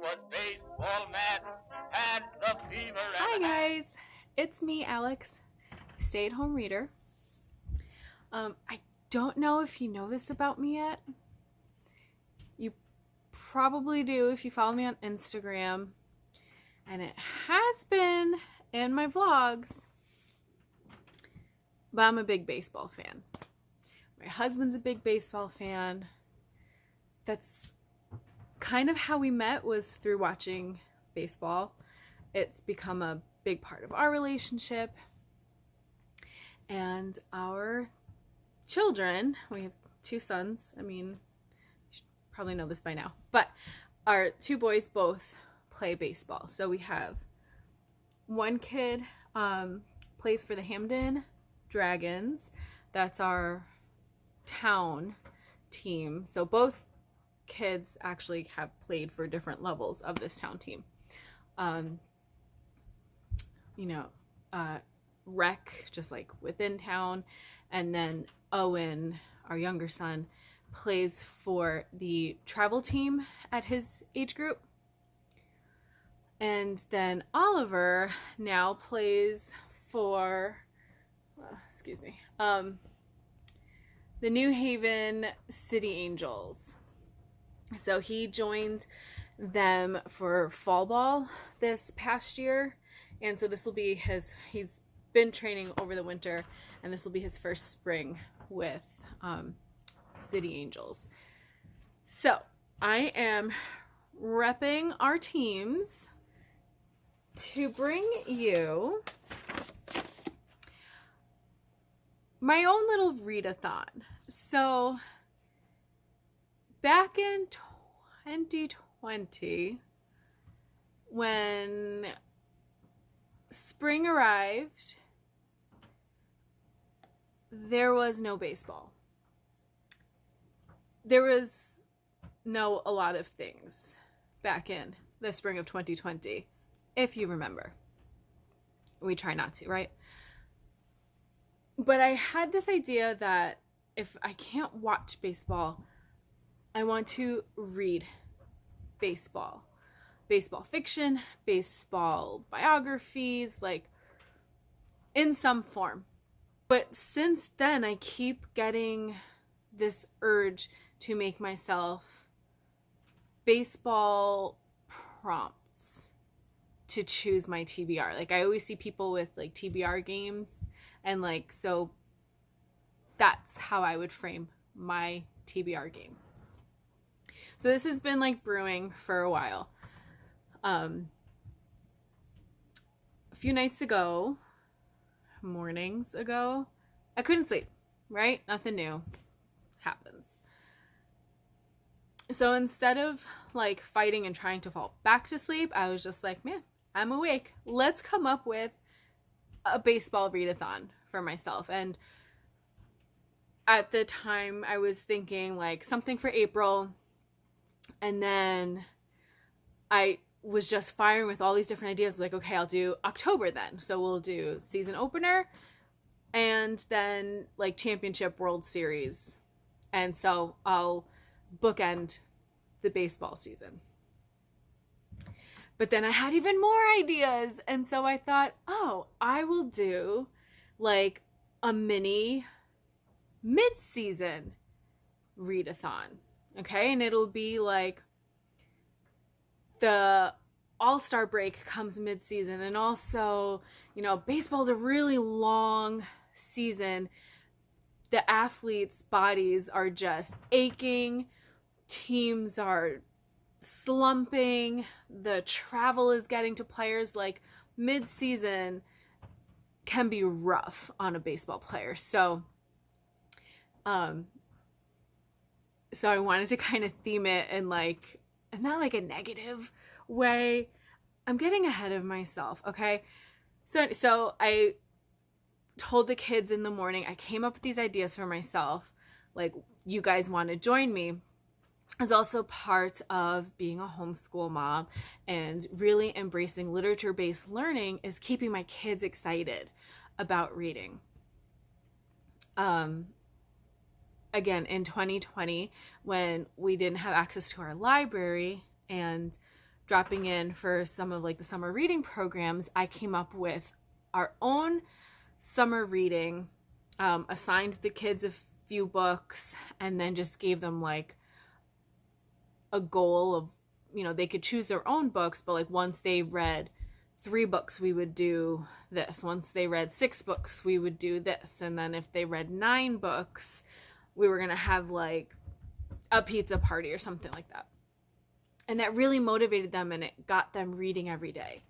was baseball mad, had the fever. Hi guys, it's me, Alex, stay-at-home reader. I don't know if you know this about me yet. You probably do if you follow me on Instagram, and it has been in my vlogs, but I'm a big baseball fan. My husband's a big baseball fan. That's kind of how we met, was through watching baseball. It's become a big part of our relationship. And our children, we have 2 sons. I mean, you should probably know this by now, but our 2 boys both play baseball. So we have one kid plays for the Hamden Dragons. That's our town team. So both kids actually have played for different levels of this town team. Rec, just like within town, and then Owen, our younger son, plays for the travel team at his age group. And then Oliver now plays for the New Haven City Angels. So he joined them for fall ball this past year, and so this will be he's been training over the winter, and this will be his first spring with City Angels. So I am repping our teams to bring you my own little readathon. So back in 2020, when spring arrived, there was no baseball. There was a lot of things back in the spring of 2020, if you remember. We try not to, right? But I had this idea that if I can't watch baseball, I want to read baseball fiction, baseball biographies, like in some form. But since then, I keep getting this urge to make myself baseball prompts to choose my TBR. Like, I always see people with like TBR games, and like, so that's how I would frame my TBR game. So this has been like brewing for a while. A few mornings ago, I couldn't sleep, right? Nothing new happens. So instead of like fighting and trying to fall back to sleep, I was just like, man, I'm awake. Let's come up with a baseball readathon for myself. And at the time I was thinking like something for April, and then I was just firing with all these different ideas. Like, okay, I'll do October then. So we'll do season opener and then like championship World Series. And so I'll bookend the baseball season. But then I had even more ideas. And so I thought, oh, I will do like a mini mid-season readathon. Okay, and it'll be like the All-Star break comes mid-season, and also, baseball's a really long season. The athletes' bodies are just aching. Teams are slumping. The travel is getting to players. Like, mid-season can be rough on a baseball player. So I wanted to kind of theme it in like, not like a negative way. I'm getting ahead of myself, okay? So I told the kids in the morning, I came up with these ideas for myself. Like, you guys want to join me? As also part of being a homeschool mom and really embracing literature-based learning is keeping my kids excited about reading. Again, in 2020, when we didn't have access to our library and dropping in for some of like the summer reading programs, I came up with our own summer reading, assigned the kids a few books, and then just gave them like a goal of, you know, they could choose their own books, but like once they read 3 books, we would do this. Once they read 6 books, we would do this. And then if they read 9 books, we were going to have like a pizza party or something like that. And that really motivated them, and it got them reading every day.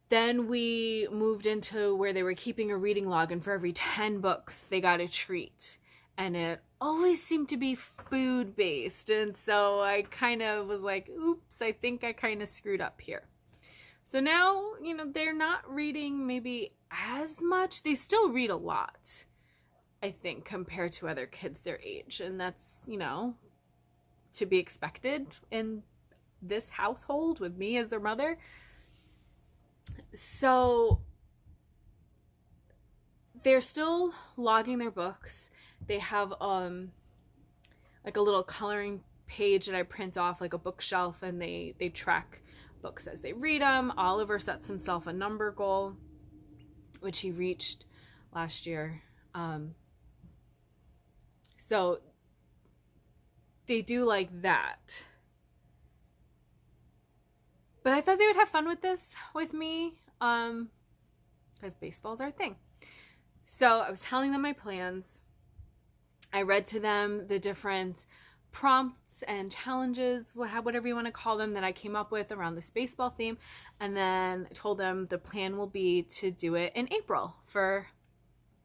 Then we moved into where they were keeping a reading log, and for every 10 books, they got a treat. And it always seemed to be food-based. And so I kind of was like, oops, I think I kind of screwed up here. So now, you know, they're not reading maybe as much. They still read a lot, I think, compared to other kids their age. And that's, you know, to be expected in this household with me as their mother. So they're still logging their books. They have like a little coloring page that I print off, like a bookshelf, and they track books as they read them. Oliver sets himself a number goal, which he reached last year. So they do like that. But I thought they would have fun with this with me, because baseball's our thing. So I was telling them my plans. I read to them the different prompts and challenges, whatever you want to call them, that I came up with around this baseball theme. And then I told them the plan will be to do it in April for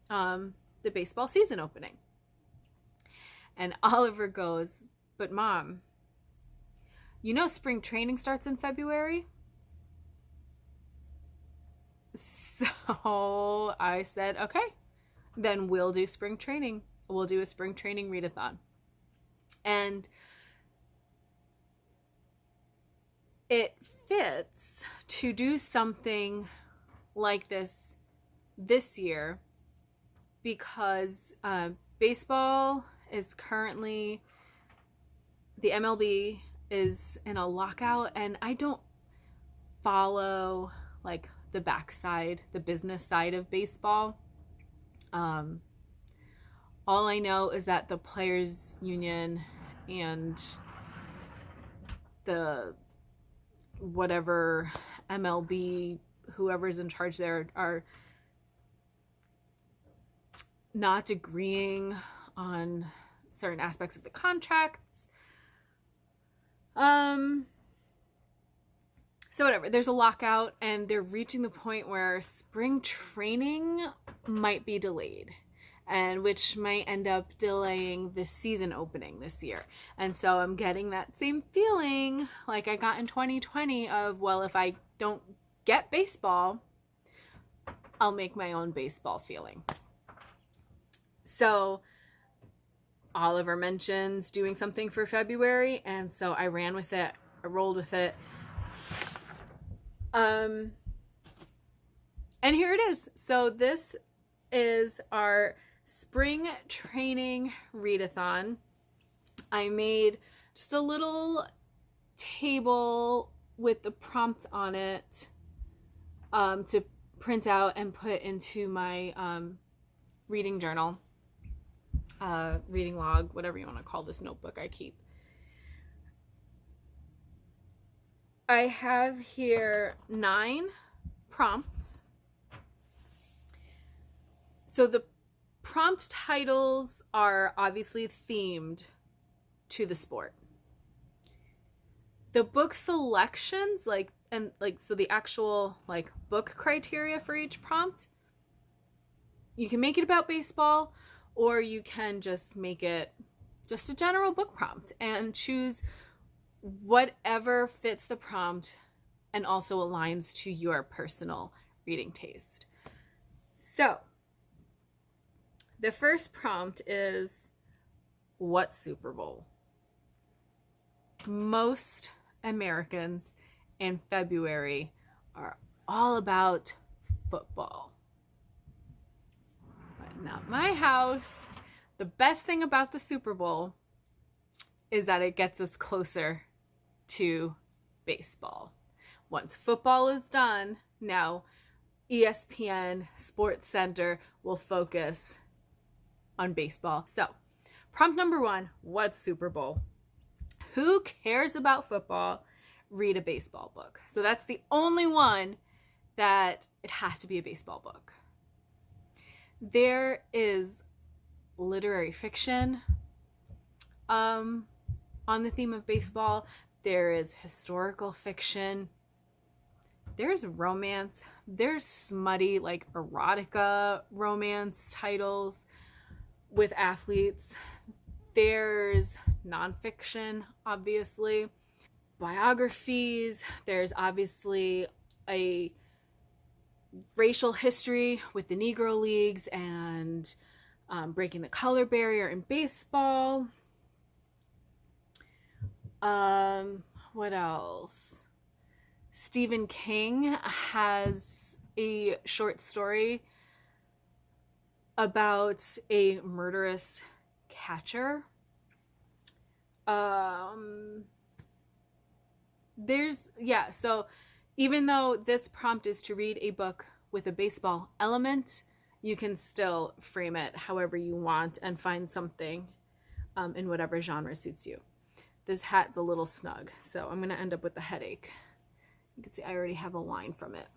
the baseball season opening. And Oliver goes, "But Mom, you know spring training starts in February?" So I said, okay, then we'll do spring training. We'll do a spring training readathon. And it fits to do something like this year because baseball is currently, the MLB is in a lockout, and I don't follow like the backside, the business side of baseball. All I know is that the players union and the whatever MLB, whoever's in charge there, are not agreeing on certain aspects of the contracts. So whatever, there's a lockout, and they're reaching the point where spring training might be delayed, and which might end up delaying the season opening this year. And so I'm getting that same feeling like I got in 2020 of, well, if I don't get baseball, I'll make my own baseball feeling. So Oliver mentions doing something for February, and so I ran with it. I rolled with it. And here it is. So this is our spring training readathon. I made just a little table with the prompts on it to print out and put into my reading journal, reading log, whatever you want to call this notebook I keep. I have here 9 prompts. So the prompt titles are obviously themed to the sport. The book selections, so the actual book criteria for each prompt, you can make it about baseball, or you can just make it just a general book prompt and choose whatever fits the prompt and also aligns to your personal reading taste. So the first prompt is, what Super Bowl? Most Americans in February are all about football. But not my house. The best thing about the Super Bowl is that it gets us closer to baseball. Once football is done, now ESPN Sports Center will focus on baseball. So, prompt number 1, what's Super Bowl? Who cares about football? Read a baseball book. So that's the only one that it has to be a baseball book. There is literary fiction on the theme of baseball. There is historical fiction. There's romance. There's smutty, like erotica romance titles with athletes. There's nonfiction, obviously. Biographies. There's obviously a racial history with the Negro Leagues and breaking the color barrier in baseball. What else? Stephen King has a short story about a murderous catcher. So even though this prompt is to read a book with a baseball element, you can still frame it however you want and find something in whatever genre suits you. This hat's a little snug, so I'm going to end up with a headache. You can see I already have a line from it.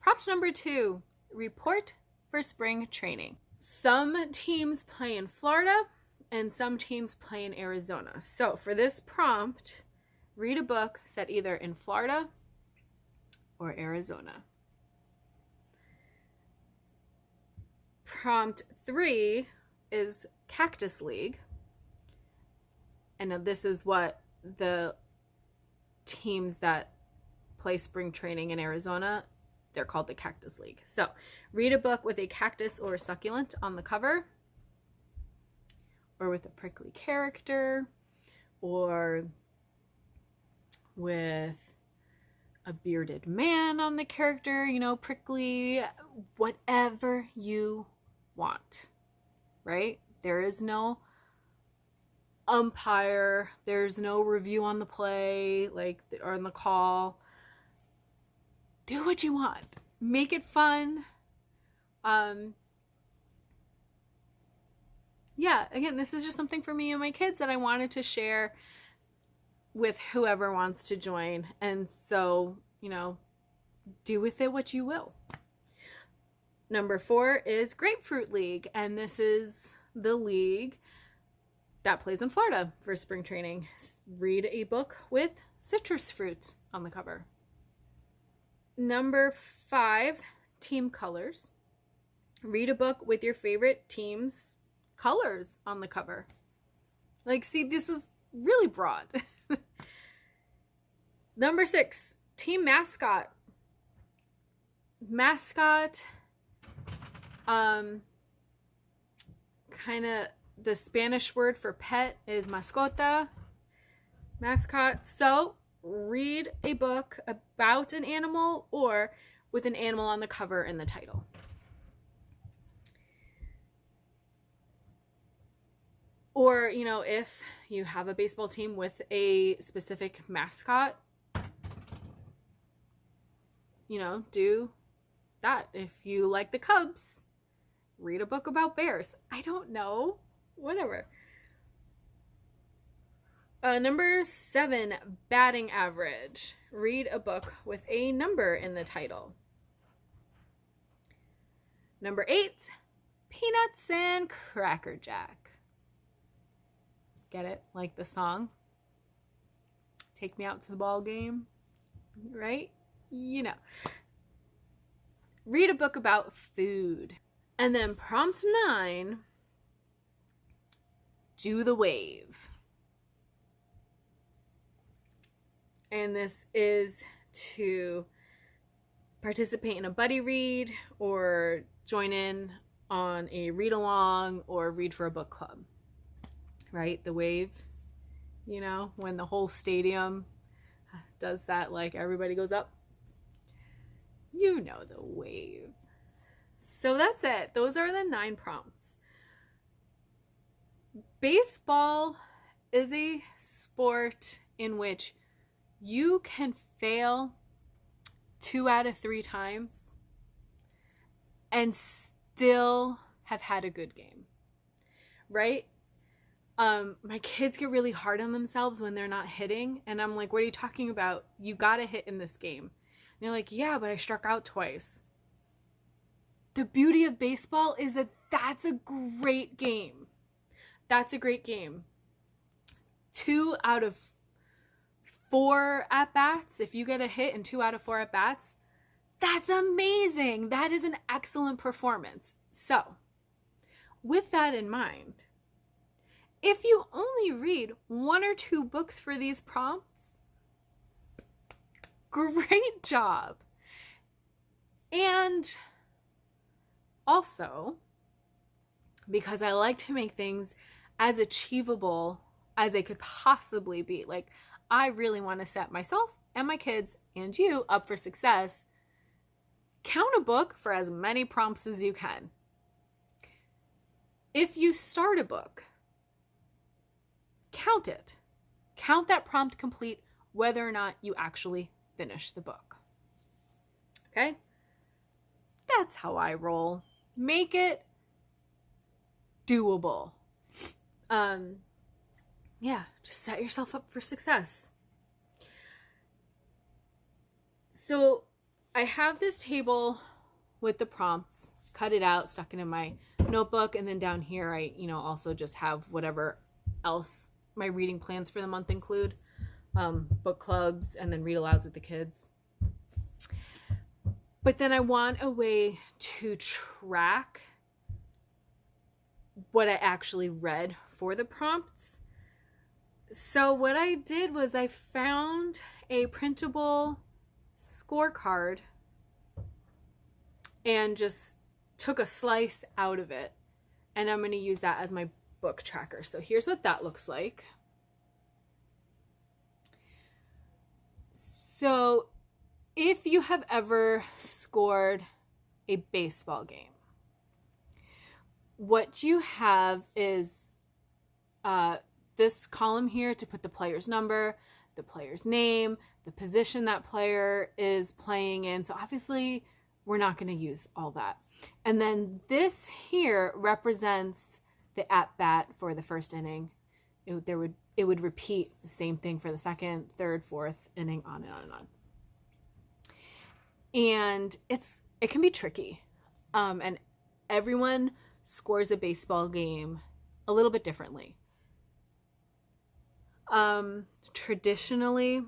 Prompt number 2, report for spring training. Some teams play in Florida and some teams play in Arizona. So for this prompt, read a book set either in Florida or Arizona. Prompt 3 is Cactus League. And now this is what the teams that play spring training in Arizona, they're called the Cactus League. So read a book with a cactus or a succulent on the cover, or with a prickly character, or with a bearded man on the character, prickly, whatever you want, right? There is no umpire, there's no review on the play, or on the call. Do what you want. Make it fun. Again, this is just something for me and my kids that I wanted to share with whoever wants to join. And so, do with it what you will. Number 4 is Grapefruit League. And this is the league that plays in Florida for spring training. Read a book with citrus fruit on the cover. Number 5, team colors. Read a book with your favorite team's colors on the cover. See, this is really broad. Number 6, team mascot. Mascot, kind of the Spanish word for pet is mascota. Mascot. So read a book about an animal or with an animal on the cover in the title. Or, if you have a baseball team with a specific mascot, do that. If you like the Cubs, read a book about bears. I don't know. Whatever. Number 7, batting average. Read a book with a number in the title. Number 8, peanuts and Cracker Jack. Get it? Like the song? Take me out to the ball game. Right? Read a book about food. And then prompt 9, do the wave. And this is to participate in a buddy read or join in on a read along or read for a book club. Right? The wave, when the whole stadium does that, everybody goes up. The wave. So that's it. Those are the 9 prompts. Baseball is a sport in which you can fail 2 out of 3 times and still have had a good game, right? My kids get really hard on themselves when they're not hitting, and I'm like, what are you talking about? You gotta hit in this game. And they're like, yeah, but I struck out twice. The beauty of baseball is that that's a great game. That's a great game. 2 out of 4 at-bats, if you get a hit in 2 out of 4 at-bats, that's amazing. That is an excellent performance. So, with that in mind, if you only read 1 or 2 books for these prompts, great job. And also, because I like to make things as achievable as they could possibly be. Like, I really want to set myself and my kids and you up for success. Count a book for as many prompts as you can. If you start a book, count it. Count that prompt complete, whether or not you actually finish the book. Okay? That's how I roll. Make it doable. Yeah, just set yourself up for success. So I have this table with the prompts, cut it out, stuck it in my notebook, and then down here I, also just have whatever else my reading plans for the month include, book clubs, and then read alouds with the kids. But then I want a way to track what I actually read for the prompts. So what I did was I found a printable scorecard and just took a slice out of it, and I'm going to use that as my book tracker. So here's what that looks like. So if you have ever scored a baseball game, what you have is this column here to put the player's number, the player's name, the position that player is playing in. So obviously we're not going to use all that. And then this here represents the at-bat for the first inning. It would repeat the same thing for the second, third, fourth inning, on and on and on. And it can be tricky. And everyone scores a baseball game a little bit differently. Traditionally,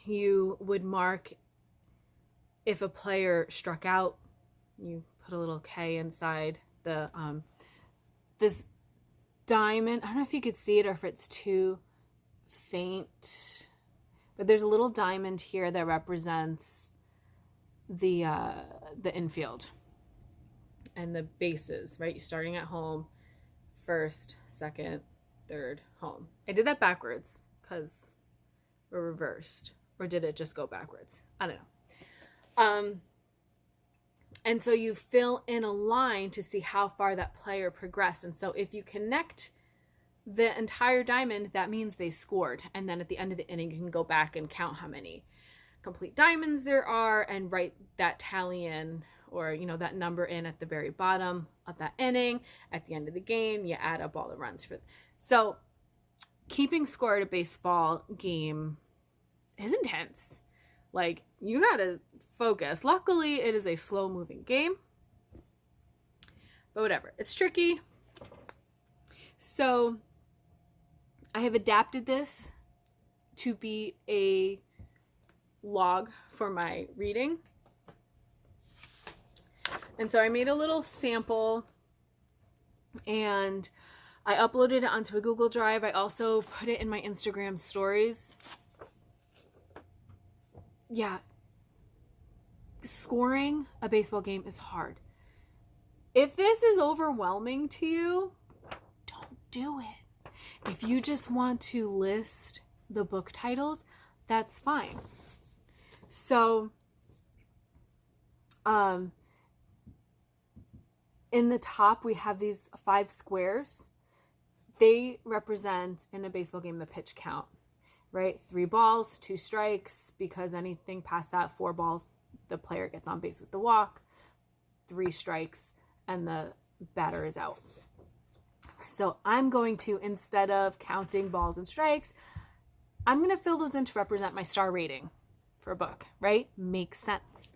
you would mark if a player struck out. You put a little K inside the this diamond. I don't know if you could see it or if it's too faint, but there's a little diamond here that represents the infield and the bases, right? You're starting at home, first, second, third, home. I did that backwards because we're reversed, or did it just go backwards? I don't know. And so you fill in a line to see how far that player progressed. And so if you connect the entire diamond, that means they scored. And then at the end of the inning, you can go back and count how many complete diamonds there are and write that tally in, or, that number in at the very bottom of that inning. At the end of the game, you add up all the runs for. So keeping score at a baseball game is intense. Like, you gotta focus. Luckily, it is a slow-moving game. But whatever. It's tricky. So I have adapted this to be a log for my reading. And so I made a little sample and I uploaded it onto a Google Drive. I also put it in my Instagram stories. Yeah, scoring a baseball game is hard. If this is overwhelming to you, don't do it. If you just want to list the book titles, that's fine. So, in the top, we have these 5 squares. They represent, in a baseball game, the pitch count. right? 3 balls, 2 strikes, because anything past that, 4 balls, the player gets on base with the walk, 3 strikes, and the batter is out. So I'm going to, instead of counting balls and strikes, I'm going to fill those in to represent my star rating for a book, right? Makes sense.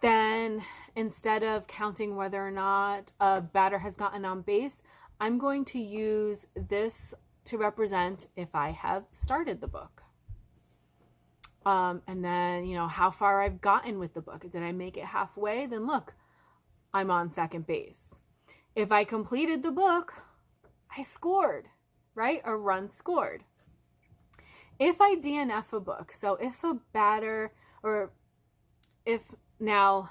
Then instead of counting whether or not a batter has gotten on base, I'm going to use this to represent if I have started the book. And then, you know, how far I've gotten with the book. Did I make it halfway? Then look, I'm on second base. If I completed the book, I scored, right? A run scored. If I DNF a book, so if a batter, or if now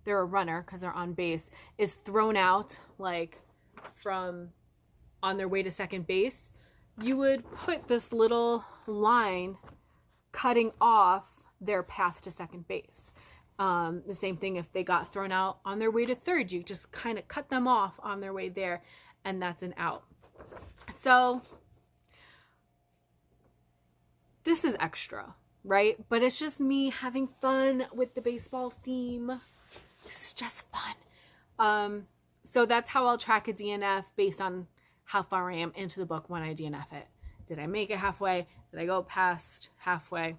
they're a runner because they're on base, is thrown out like from on their way to second base, you would put this little line cutting off their path to second base. The same thing if they got thrown out on their way to third, you just kind of cut them off on their way there, and that's an out. So this is extra, right? But it's just me having fun with the baseball theme. This is just fun. So that's how I'll track a DNF, based on how far I am into the book when I DNF it. Did I make it halfway? Did I go past halfway?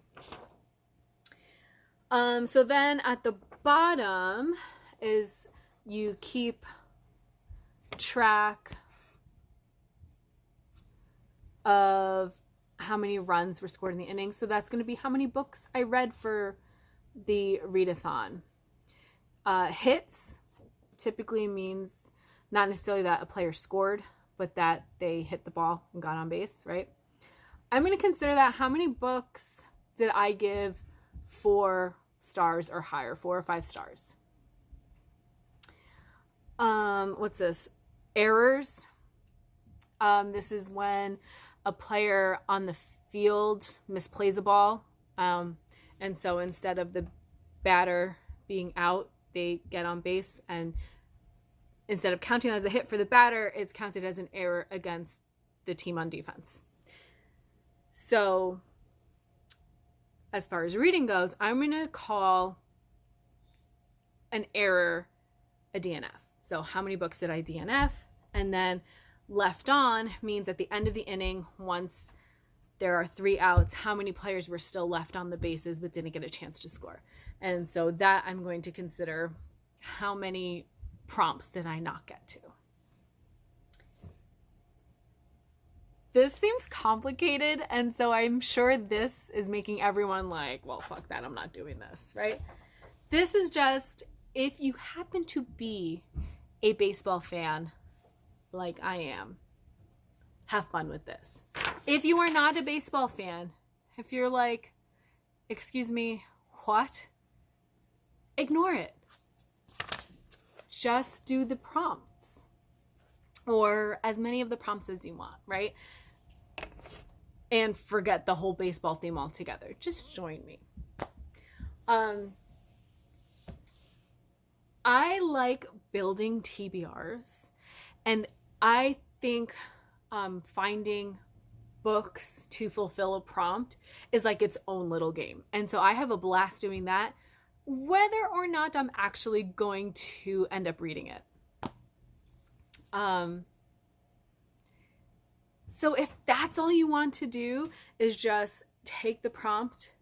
So then at the bottom is you keep track of how many runs were scored in the inning. So that's going to be how many books I read for the readathon. Hits typically means not necessarily that a player scored, but that they hit the ball and got on base, right? I'm going to consider that how many books did I give 4 stars or higher, 4 or 5 stars. What's this? Errors. This is when a player on the field misplays a ball. And so instead of the batter being out, they get on base, and instead of counting as a hit for the batter, it's counted as an error against the team on defense. So as far as reading goes, I'm going to call an error a DNF. So how many books did I DNF? And then left on means at the end of the inning, once there are 3 outs, how many players were still left on the bases but didn't get a chance to score. And so that I'm going to consider how many prompts did I not get to. This seems complicated, and so I'm sure this is making everyone like, well, fuck that, I'm not doing this, right? This is just, if you happen to be a baseball fan like I am, have fun with this. If you are not a baseball fan, if you're like, excuse me, what? Ignore it. Just do the prompts, or as many of the prompts as you want, right? And forget the whole baseball theme altogether. Just join me. I like building TBRs, and I think finding books to fulfill a prompt is like its own little game. And so I have a blast doing that, whether or not I'm actually going to end up reading it. So if that's all you want to do is just take the prompt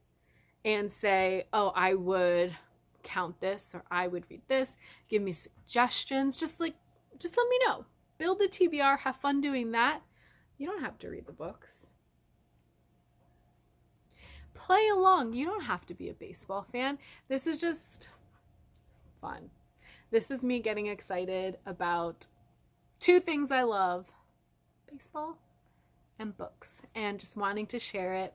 and say, oh, I would count this, or I would read this, give me suggestions, just let me know. Build the TBR, have fun doing that. You don't have to read the books. Play along. You don't have to be a baseball fan. This is just fun. This is me getting excited about 2 things I love: baseball and books, and just wanting to share it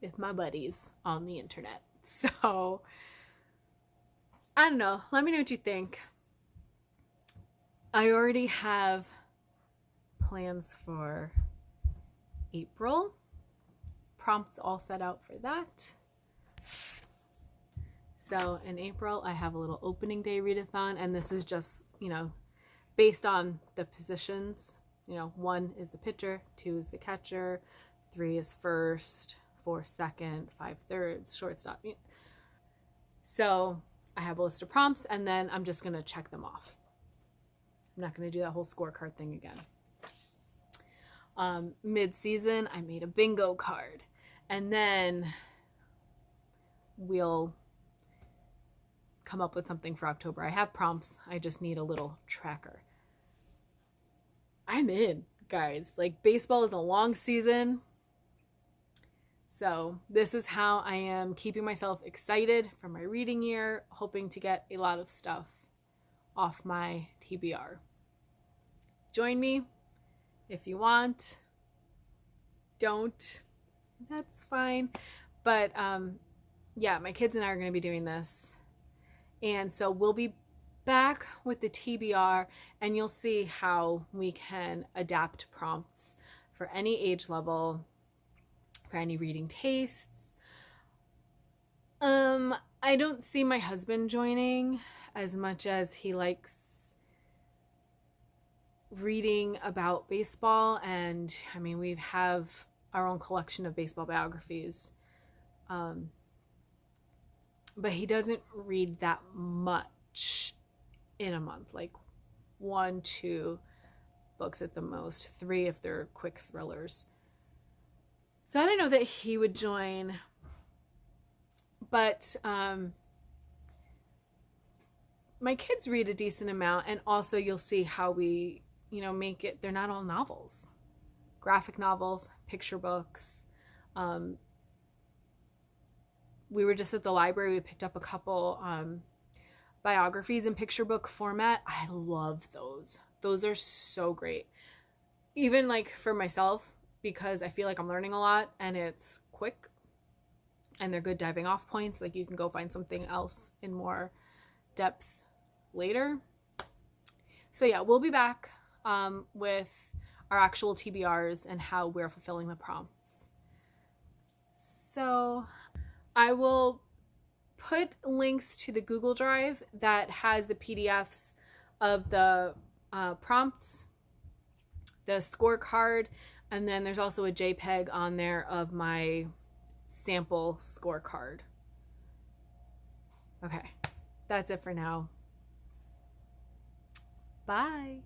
with my buddies on the internet. So I don't know. Let me know what you think. I already have plans for April. Prompts all set out for that. So in April, I have a little opening day readathon, and this is just, based on the positions You know, 1 is the pitcher, 2 is the catcher, 3 is first, 4 second, 5 thirds, shortstop. So I have a list of prompts, and then I'm just going to check them off. I'm not going to do that whole scorecard thing again. Mid-season, I made a bingo card, and then we'll come up with something for October. I have prompts. I just need a little tracker. I'm in, guys. Like, baseball is a long season. So this is how I am keeping myself excited for my reading year, hoping to get a lot of stuff off my TBR. Join me if you want. Don't. That's fine. But yeah, my kids and I are going to be doing this. And so we'll be back with the TBR, and you'll see how we can adapt prompts for any age level, for any reading tastes. I don't see my husband joining as much as he likes reading about baseball, and I mean, we have our own collection of baseball biographies. But he doesn't read that much in a month, like 1, 2 books at the most, 3 if they're quick thrillers. So I don't know that he would join, but my kids read a decent amount, and also you'll see how we, you know, make it, they're not all novels. Graphic novels, picture books. We were just at the library, we picked up a couple biographies in picture book format. I love those. Those are so great. Even like for myself, because I feel like I'm learning a lot and it's quick and they're good diving off points. Like, you can go find something else in more depth later. So yeah, we'll be back with our actual TBRs and how we're fulfilling the prompts. So I will put links to the Google Drive that has the PDFs of the prompts, the scorecard, and then there's also a JPEG on there of my sample scorecard. Okay, that's it for now. Bye.